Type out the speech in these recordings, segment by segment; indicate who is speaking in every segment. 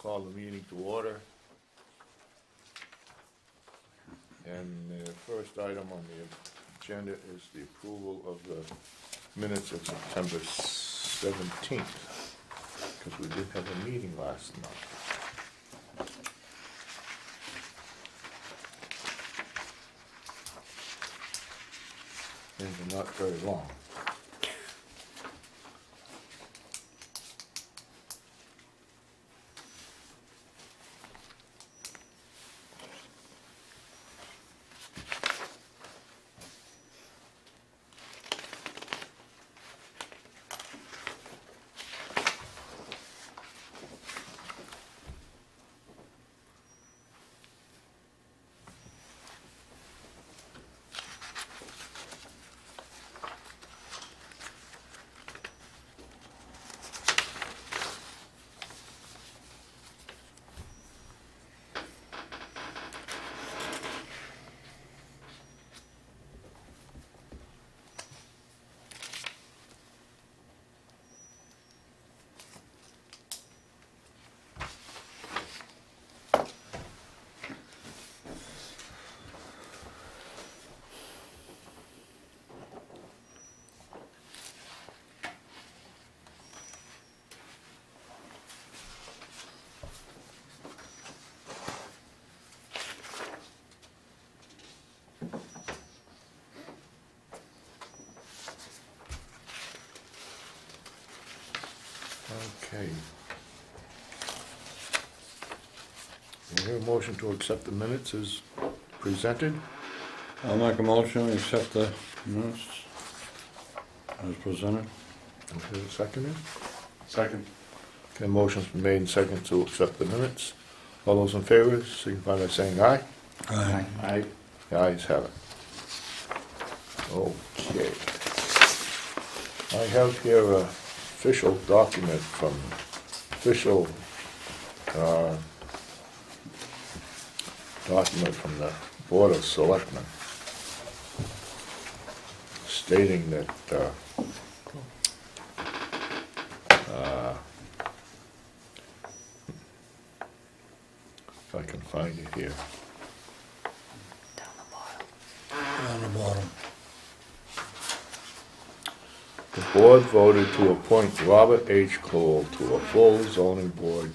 Speaker 1: call the meeting to order. And the first item on the agenda is the approval of the minutes of September 17th, because we did have a meeting last month. And they're not very long. Okay. We hear a motion to accept the minutes as presented.
Speaker 2: I'll make a motion, we accept the minutes as presented.
Speaker 1: Okay, seconded.
Speaker 3: Second.
Speaker 1: Okay, motion's been made and seconded to accept the minutes. All those in favor, signify by saying aye.
Speaker 2: Aye.
Speaker 3: Aye.
Speaker 1: The ayes have it. Okay. I have here a official document from the Board of Selectmen stating that if I can find it here.
Speaker 2: On the bottom.
Speaker 1: The board voted to appoint Robert H. Cole to a full zoning board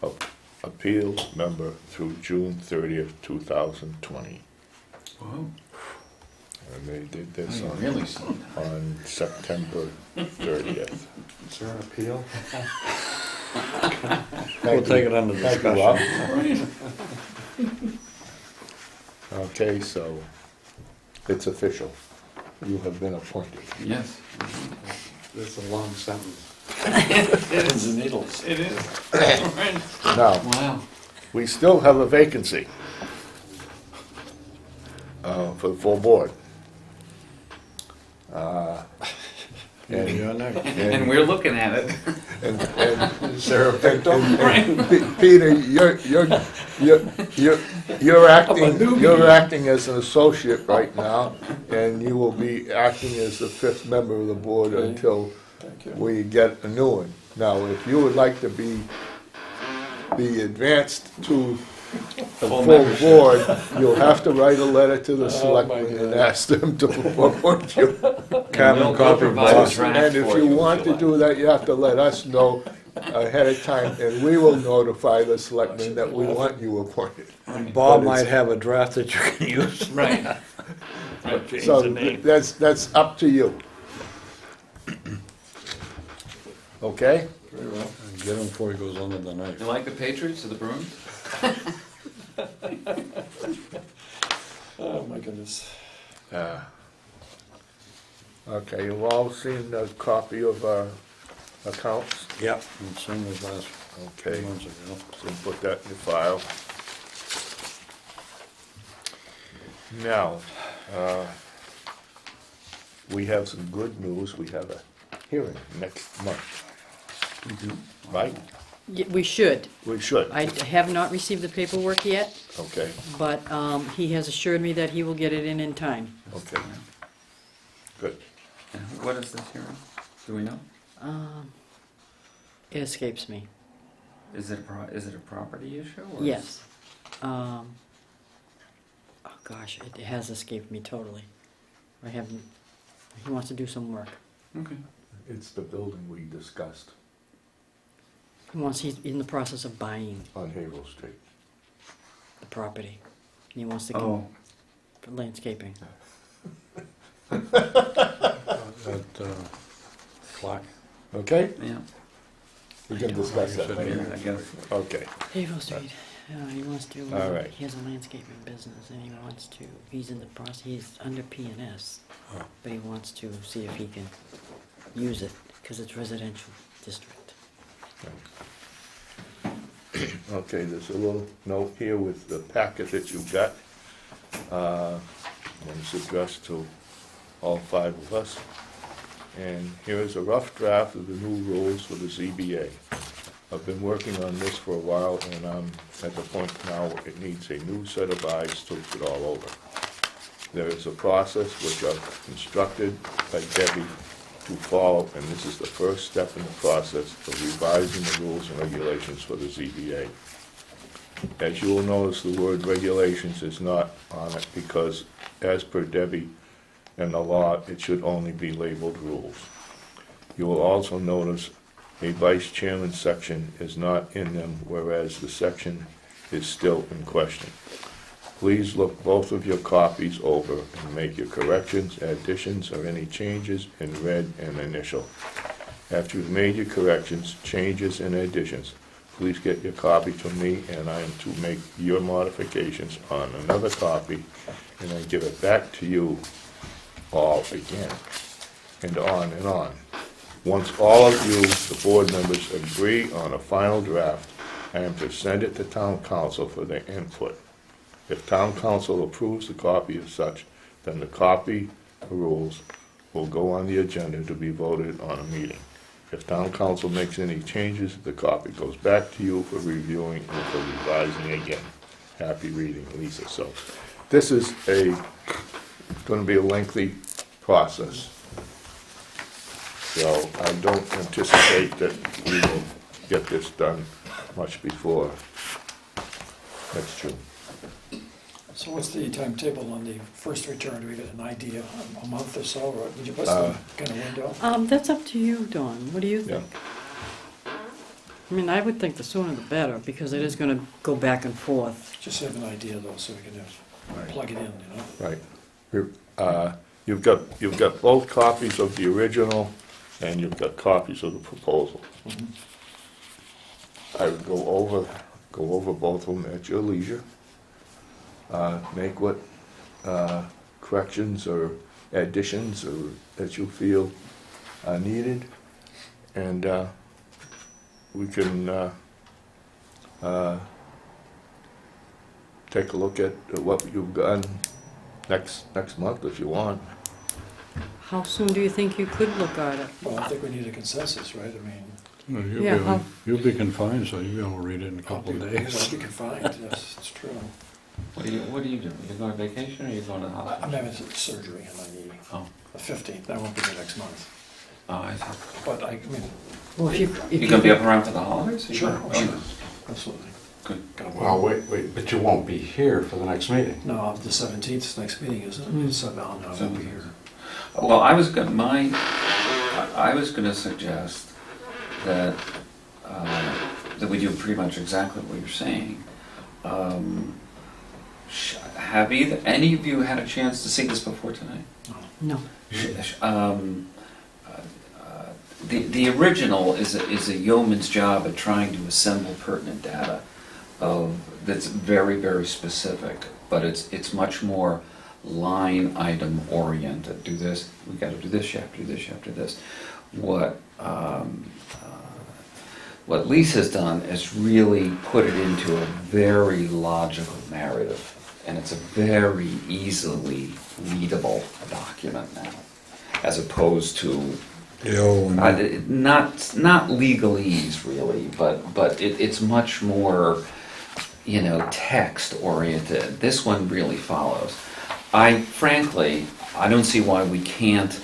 Speaker 1: of appeals member through June 30th, 2020.
Speaker 3: Wow.
Speaker 1: And they did this
Speaker 3: Oh,
Speaker 1: on,
Speaker 3: you really saw that.
Speaker 1: on September 30th.
Speaker 3: Is there an appeal?
Speaker 2: We'll take it under
Speaker 1: Thank you, Rob.
Speaker 2: discussion.
Speaker 1: Okay, so it's official. You have been appointed.
Speaker 3: Yes.
Speaker 4: That's a long sentence.
Speaker 3: Pins and needles. It is.
Speaker 1: Now,
Speaker 3: Wow.
Speaker 1: we still have a vacancy for the full board. And
Speaker 2: You're next.
Speaker 3: And we're looking at it.
Speaker 4: Sarah Pinto?
Speaker 1: Peter, you're acting as an associate right now, and you will be acting as the fifth member of the board until we get a new one. Now, if you would like to be advanced to the full board, you'll have to write a letter to the selectmen and ask them to appoint you.
Speaker 2: Carbon copy
Speaker 3: provide
Speaker 2: boss.
Speaker 3: a draft
Speaker 1: And if
Speaker 3: for
Speaker 1: you
Speaker 3: you
Speaker 1: want
Speaker 3: if
Speaker 1: to
Speaker 3: you
Speaker 1: do that, you have to let us know ahead of time, and we will notify the selectmen that we want you appointed.
Speaker 2: Bob
Speaker 1: But
Speaker 2: might
Speaker 1: it's-
Speaker 2: have a draft that you can use.
Speaker 3: Right.
Speaker 1: So that's up to you. Okay?
Speaker 3: Very well.
Speaker 2: Get him before he goes under the knife.
Speaker 3: You like the Patriots or the Bruins?
Speaker 4: Oh, my goodness.
Speaker 1: Okay, you've all seen a copy of our accounts?
Speaker 2: Yep. And same as last
Speaker 1: Okay,
Speaker 2: months ago.
Speaker 1: so put that in your file. Now, we have some good news. We have a hearing next month. Right?
Speaker 5: We should.
Speaker 1: We should.
Speaker 5: I have not received the paperwork yet,
Speaker 1: Okay,
Speaker 5: but he has assured me that he will get it in time.
Speaker 1: okay. Good.
Speaker 3: And what is this hearing? Do we know?
Speaker 5: It escapes me.
Speaker 3: Is it a property issue? Or
Speaker 5: Yes. Oh gosh, it has escaped me totally. I haven't, he wants to do some work.
Speaker 3: Okay.
Speaker 1: It's the building we discussed
Speaker 5: He's in the process of buying
Speaker 1: on Havel Street.
Speaker 5: the property. And he wants to
Speaker 3: Oh,
Speaker 5: for landscaping.
Speaker 2: That, Flack.
Speaker 1: Okay,
Speaker 3: yeah.
Speaker 1: we can discuss that
Speaker 3: Yeah,
Speaker 1: later.
Speaker 3: I guess.
Speaker 1: Okay,
Speaker 5: Havel Street. He wants to.
Speaker 1: All right.
Speaker 5: He has a landscaping business, and he wants to. He's in the process. He's under P&S,
Speaker 2: Oh.
Speaker 5: but he wants to see if he can use it because it's residential district.
Speaker 1: okay, there's a little note here with the packet that you got. And it's addressed to all 5 of us. And here is a rough draft of the new rules for the ZBA. I've been working on this for a while, and I'm at the point now where it needs a new set of eyes to look it all over. There is a process which I've instructed by Debbie to follow, and this is the first step in the process of revising the rules and regulations for the ZBA. As you will notice, the word regulations is not on it because, as per Debbie and the law, it should only be labeled rules. You will also notice a vice chairman section is not in them, whereas the section is still in question. Please look both of your copies over and make your corrections, additions, or any changes in red and initial. After you've made your corrections, changes, and additions, please get your copy to me, and I am to make your modifications on another copy, and then give it back to you all again, and on and on. Once all of you, the board members, agree on a final draft, I am to send it to town council for their input. If town council approves the copy as such, then the copy of rules will go on the agenda to be voted on a meeting. If town council makes any changes, the copy goes back to you for reviewing and for revising again. Happy reading, Lisa. So this is going to be a lengthy process. So I don't anticipate that we will get this done much before next June.
Speaker 6: So what's the timetable on the first return? Do we get an idea, a month or so, or did you put some kind of window?
Speaker 5: That's up to you, Dawn. What do you
Speaker 1: Yeah.
Speaker 5: think? I mean, I would think the sooner the better, because it is gonna go back and forth.
Speaker 6: Just have an idea though, so we can just plug it in, you know?
Speaker 1: Right. You've got both copies of the original, and you've got copies of the proposal. I would go over both of them at your leisure. Make what corrections or additions or that you feel are needed, and we can take a look at what you've done next month if you want.
Speaker 5: How soon do you think you could look at it?
Speaker 6: Well, I think we need a consensus, right? I mean,
Speaker 2: Well,
Speaker 5: Yeah,
Speaker 2: You'll be confined, so you'll be able to read it in a couple of
Speaker 6: I'll
Speaker 2: days.
Speaker 6: be confined, yes, it's true.
Speaker 3: What are you doing? You going on vacation or are you going to the
Speaker 6: I'm
Speaker 3: hospital?
Speaker 6: having surgery on my knee,
Speaker 3: Oh,
Speaker 6: the 15th, that won't be the next month.
Speaker 3: I see.
Speaker 6: But I mean,
Speaker 5: Well, if
Speaker 3: You gonna be up around for the holidays?
Speaker 6: sure,
Speaker 3: Oh,
Speaker 6: sure, absolutely.
Speaker 3: Good.
Speaker 6: Gotta work.
Speaker 4: Well, wait, but you won't be here for the next meeting.
Speaker 6: No, the 17th is next meeting, isn't
Speaker 5: Mm.
Speaker 6: it? So, no, I won't be here.
Speaker 3: Well, I was gonna suggest that, that we do pretty much exactly what you're saying. Have any of you had a chance to see this before tonight?
Speaker 5: No.
Speaker 3: The original is a yeoman's job at trying to assemble pertinent data that's very, very specific, but it's much more line item oriented. Do this, we gotta do this, you have to do this, you have to do this. What Lisa's done is really put it into a very logical narrative, and it's a very easily readable document now, as opposed to not legalese really, but it's much more, text oriented. This one really follows. Frankly, I don't see why we can't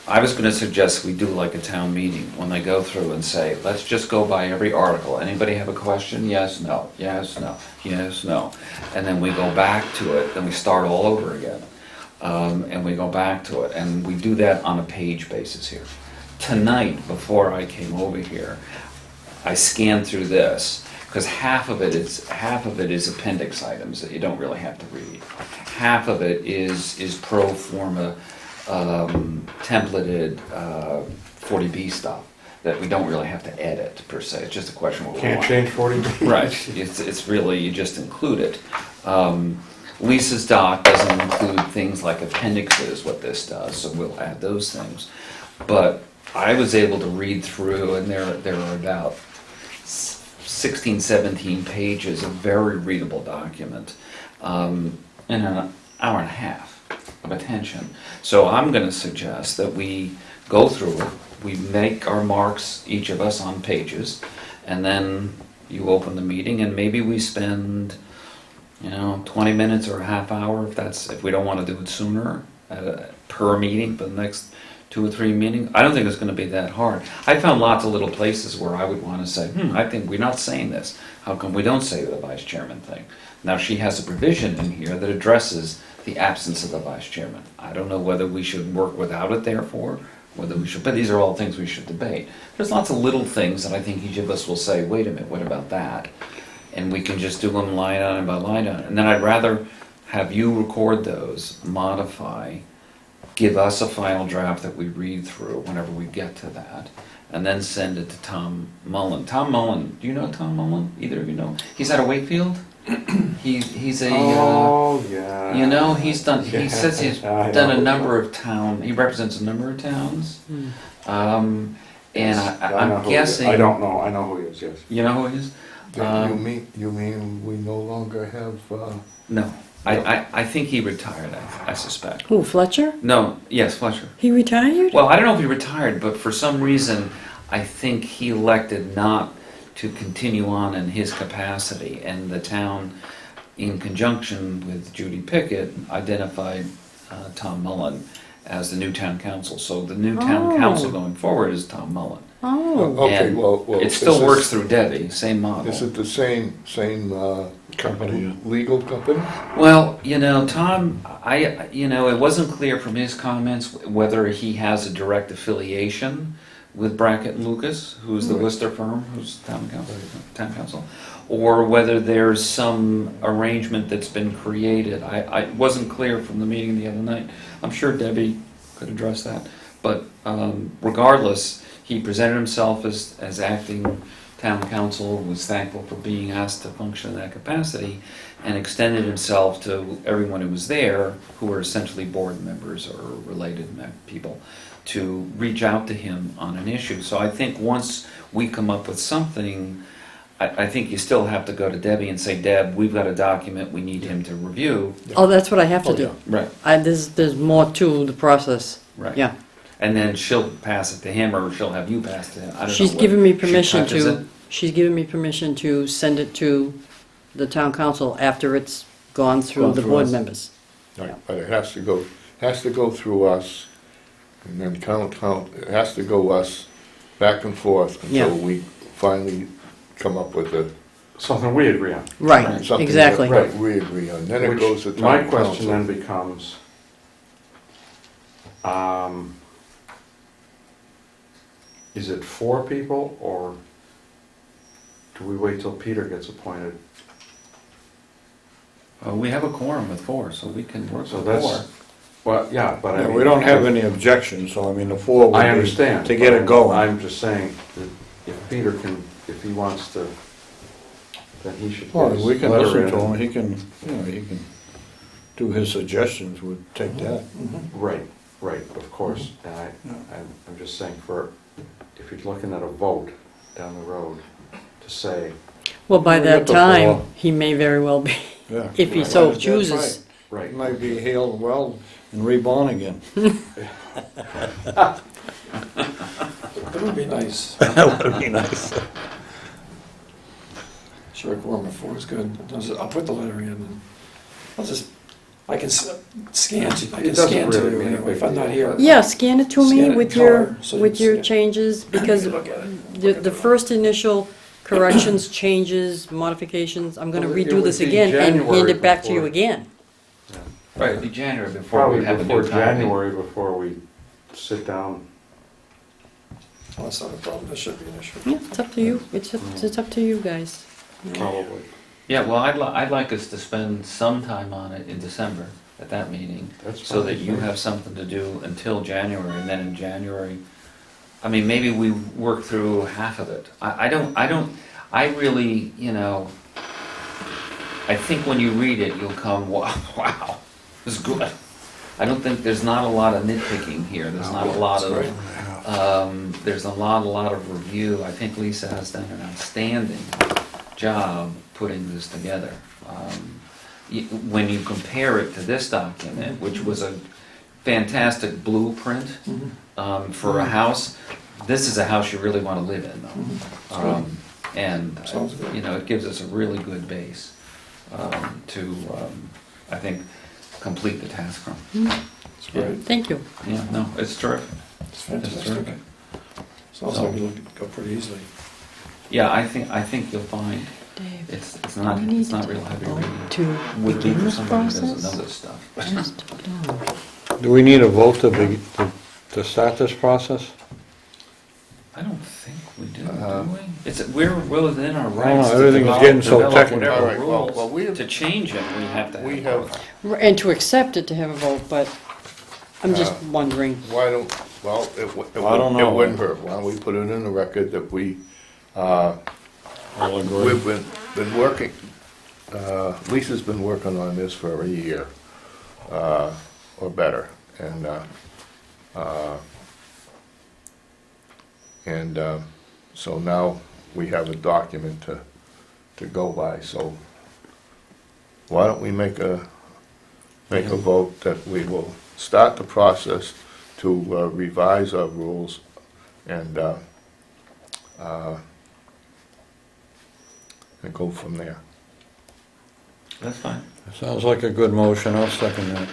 Speaker 3: I was gonna suggest we do like a town meeting, when they go through and say, let's just go by every article. Anybody have a question? Yes, no, yes, no, yes, no. And then we go back to it, then we start all over again. And we go back to it, and we do that on a page basis here. Tonight, before I came over here, I scanned through this, because half of it is appendix items that you don't really have to read. Half of it is pro forma, templated, 40B stuff that we don't really have to edit per se, it's just a question of what we
Speaker 4: Can't
Speaker 3: want.
Speaker 4: change 40B.
Speaker 3: Right, it's really, you just include it. Lisa's doc doesn't include things like appendixes, what this does, so we'll add those things. But I was able to read through, and there are about 16, 17 pages of very readable document, in an hour and a half of attention. So I'm gonna suggest that we go through it, we make our marks, each of us, on pages, and then you open the meeting, and maybe we spend, 20 minutes or a half hour, if we don't wanna do it sooner, per meeting for the next 2 or 3 meetings. I don't think it's gonna be that hard. I found lots of little places where I would wanna say, I think we're not saying this. How come we don't say the vice chairman thing? Now, she has a provision in here that addresses the absence of the vice chairman. I don't know whether we should work without it therefore, whether we should, but these are all things we should debate. There's lots of little things that I think each of us will say, wait a minute, what about that? And we can just do them line item by line item. And then I'd rather have you record those, modify, give us a final draft that we read through whenever we get to that, and then send it to Tom Mullen. Tom Mullen, do you know Tom Mullen? Either of you know? He's out of Wakefield. He's a,
Speaker 4: Oh, yeah.
Speaker 3: he says he's
Speaker 4: I
Speaker 3: done a
Speaker 4: know.
Speaker 3: number of he represents a number of towns. And
Speaker 4: Yes, I know
Speaker 3: I'm
Speaker 4: who he is.
Speaker 3: guessing.
Speaker 4: I don't know, I know who he is, yes.
Speaker 3: You know who he is?
Speaker 1: You mean we no longer have,
Speaker 3: No. I think he retired, I suspect.
Speaker 5: Who, Fletcher?
Speaker 3: No, yes, Fletcher.
Speaker 5: He retired?
Speaker 3: Well, I don't know if he retired, but for some reason, I think he elected not to continue on in his capacity, and the town, in conjunction with Judy Pickett, identified Tom Mullen as the new town council. So the new town council going forward is Tom Mullen.
Speaker 5: Oh,
Speaker 1: okay,
Speaker 3: And
Speaker 1: well.
Speaker 3: It still works through Debbie, same model.
Speaker 1: Is it the same,
Speaker 2: Company, yeah.
Speaker 1: legal company?
Speaker 3: Well, Tom, it wasn't clear from his comments whether he has a direct affiliation with Brackett and Lucas, who's the
Speaker 1: Right.
Speaker 3: Worcester firm, who's town council, or whether there's some arrangement that's been created. I wasn't clear from the meeting the other night. I'm sure Debbie could address that. But regardless, he presented himself as acting town council, was thankful for being asked to function in that capacity, and extended himself to everyone who was there, who were essentially board members or related people, to reach out to him on an issue. So I think once we come up with something, I think you still have to go to Debbie and say, Deb, we've got a document we need him to review.
Speaker 5: oh, that's what I have to
Speaker 1: Oh,
Speaker 5: do.
Speaker 3: Right,
Speaker 5: There's more to the process.
Speaker 3: right.
Speaker 5: Yeah.
Speaker 3: And then she'll pass it to him, or she'll have you pass it to him. I don't know
Speaker 5: She's
Speaker 3: what-
Speaker 5: given me
Speaker 3: she
Speaker 5: permission
Speaker 3: touches it.
Speaker 5: she's given me permission to send it to the town council after it's gone through
Speaker 3: Gone
Speaker 5: the
Speaker 3: through
Speaker 5: board
Speaker 3: us.
Speaker 5: members.
Speaker 1: Right, but it has to go through us, and then it has to go us back and forth
Speaker 5: Yeah.
Speaker 1: until we finally come up with
Speaker 4: Something we agree on.
Speaker 5: Right,
Speaker 1: something
Speaker 5: exactly.
Speaker 1: that we agree on. Then it
Speaker 4: Which
Speaker 1: goes to town
Speaker 4: my
Speaker 1: council.
Speaker 4: question then becomes, is it 4 people, or do we wait till Peter gets appointed?
Speaker 3: We have a quorum with 4, so we can work
Speaker 4: So
Speaker 3: with
Speaker 4: that's,
Speaker 3: 4.
Speaker 4: well, yeah, but I
Speaker 2: Yeah,
Speaker 4: mean.
Speaker 2: we don't have any objections, so I mean, the 4 would
Speaker 4: I
Speaker 2: be
Speaker 4: understand.
Speaker 2: to get
Speaker 4: but
Speaker 2: it going.
Speaker 4: I'm just saying that if Peter can, if he wants to, then he should
Speaker 2: Well,
Speaker 4: get his
Speaker 2: we can
Speaker 4: letter
Speaker 2: listen
Speaker 4: in.
Speaker 2: to him, he can do his suggestions, we'd take that.
Speaker 4: Right, of course. And I'm just saying if you're looking at a vote down the road to say,
Speaker 5: Well, by
Speaker 2: We
Speaker 5: that
Speaker 2: get the
Speaker 5: time,
Speaker 2: ball.
Speaker 5: he may very well be,
Speaker 2: Yeah.
Speaker 5: if he
Speaker 4: Right.
Speaker 5: so
Speaker 2: That's
Speaker 5: chooses.
Speaker 4: right,
Speaker 2: He might be healed well and reborn again.
Speaker 6: That would be nice.
Speaker 2: That would be nice.
Speaker 6: Sure, quorum of 4 is good. I'll put the letter in, and I'll just I can scan, I
Speaker 4: It
Speaker 6: can
Speaker 4: doesn't
Speaker 6: scan to
Speaker 4: really
Speaker 6: you
Speaker 4: mean a
Speaker 6: anyway,
Speaker 4: big
Speaker 6: if I'm not
Speaker 4: deal,
Speaker 6: here.
Speaker 4: but-
Speaker 5: Yeah, scan it to
Speaker 6: Scan
Speaker 5: me
Speaker 6: it in
Speaker 5: with your,
Speaker 6: color, so you
Speaker 5: with
Speaker 6: can
Speaker 5: your
Speaker 6: see it.
Speaker 5: changes, because
Speaker 6: You can look at it.
Speaker 5: the first initial corrections, changes, modifications, I'm gonna
Speaker 4: Well, it
Speaker 5: redo
Speaker 4: would
Speaker 5: this
Speaker 4: be
Speaker 5: again and hand
Speaker 4: January
Speaker 5: it back to you
Speaker 4: before-
Speaker 5: again.
Speaker 3: Right, it'd be January before
Speaker 4: Probably
Speaker 3: we have a
Speaker 4: before
Speaker 3: new time.
Speaker 4: January, before we sit down.
Speaker 6: Well, that's not a problem, that should be an issue.
Speaker 5: Yeah, it's up to you, it's up to you guys.
Speaker 4: Probably.
Speaker 3: Yeah, well, I'd like us to spend some time on it in December, at that meeting,
Speaker 4: That's
Speaker 3: so
Speaker 4: fine.
Speaker 3: that you have something to do until January, and then in January, I mean, maybe we work through half of it. I really, you know, I think when you read it, you'll come, wow, this is good. I don't think, there's not a lot of nitpicking here, there's not a lot
Speaker 6: That's
Speaker 3: of,
Speaker 6: great.
Speaker 3: there's a lot of review. I think Lisa has done an outstanding job putting this together. When you compare it to this document, which was a fantastic blueprint for a house, this is a house you really want to live in, though. And,
Speaker 6: Sounds good.
Speaker 3: you know, it gives us a really good base to, I think, complete the task from.
Speaker 6: It's great,
Speaker 5: Thank you.
Speaker 3: Yeah, no, it's terrific.
Speaker 6: it's
Speaker 3: It's
Speaker 6: fantastic.
Speaker 3: terrific.
Speaker 6: Sounds like it'll go pretty easily.
Speaker 3: Yeah, I think you'll find
Speaker 5: Dave,
Speaker 3: it's not
Speaker 5: we need
Speaker 3: it's not
Speaker 5: to
Speaker 3: real heavy
Speaker 5: vote
Speaker 3: reading.
Speaker 5: to
Speaker 3: Would be
Speaker 5: begin
Speaker 3: for
Speaker 5: this
Speaker 3: somebody who doesn't
Speaker 5: process?
Speaker 3: know this stuff.
Speaker 5: Just, no.
Speaker 2: Do we need a vote to start this process?
Speaker 3: I don't think we do,
Speaker 1: Uh,
Speaker 3: do we? We're within our
Speaker 2: know,
Speaker 3: rights to
Speaker 2: everything's
Speaker 3: develop-
Speaker 2: getting so
Speaker 3: develop
Speaker 2: technical.
Speaker 3: whatever
Speaker 1: All right, well,
Speaker 3: rules.
Speaker 1: we have-
Speaker 3: To change it, we have to have.
Speaker 1: We
Speaker 3: a
Speaker 1: have,
Speaker 3: vote.
Speaker 5: And to accept it, to have a vote, but I'm just wondering.
Speaker 1: why don't, well,
Speaker 2: I don't know.
Speaker 1: it wouldn't hurt. Why don't we put it in the record that we,
Speaker 2: I'll agree.
Speaker 1: we've been working, Lisa's been working on this for a year, or better, and so now we have a document to go by, so why don't we make a vote that we will start the process to revise our rules and go from there.
Speaker 3: That's fine.
Speaker 2: Sounds like a good motion, I'll second that.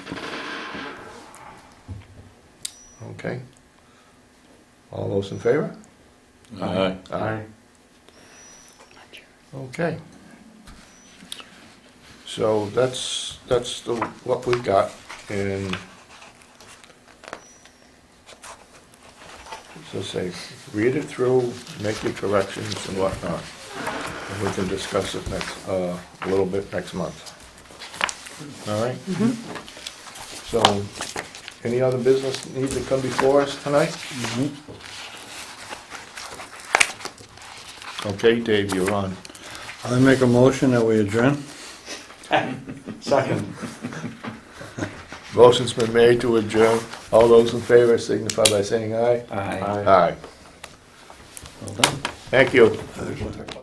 Speaker 1: Okay? All those in favor?
Speaker 2: Aye.
Speaker 1: Aye. Okay. So that's what we've got, and so say, read it through, make your corrections and whatnot, and we can discuss it a little bit next month. All right? So, any other business need to come before us tonight? Okay, Dave, you're on.
Speaker 2: I make a motion that we adjourn?
Speaker 4: Second.
Speaker 1: Motion's been made to adjourn. All those in favor signify by saying aye.
Speaker 3: Aye.
Speaker 1: Aye.
Speaker 3: Well done.
Speaker 1: Thank you.
Speaker 6: I think we'll talk about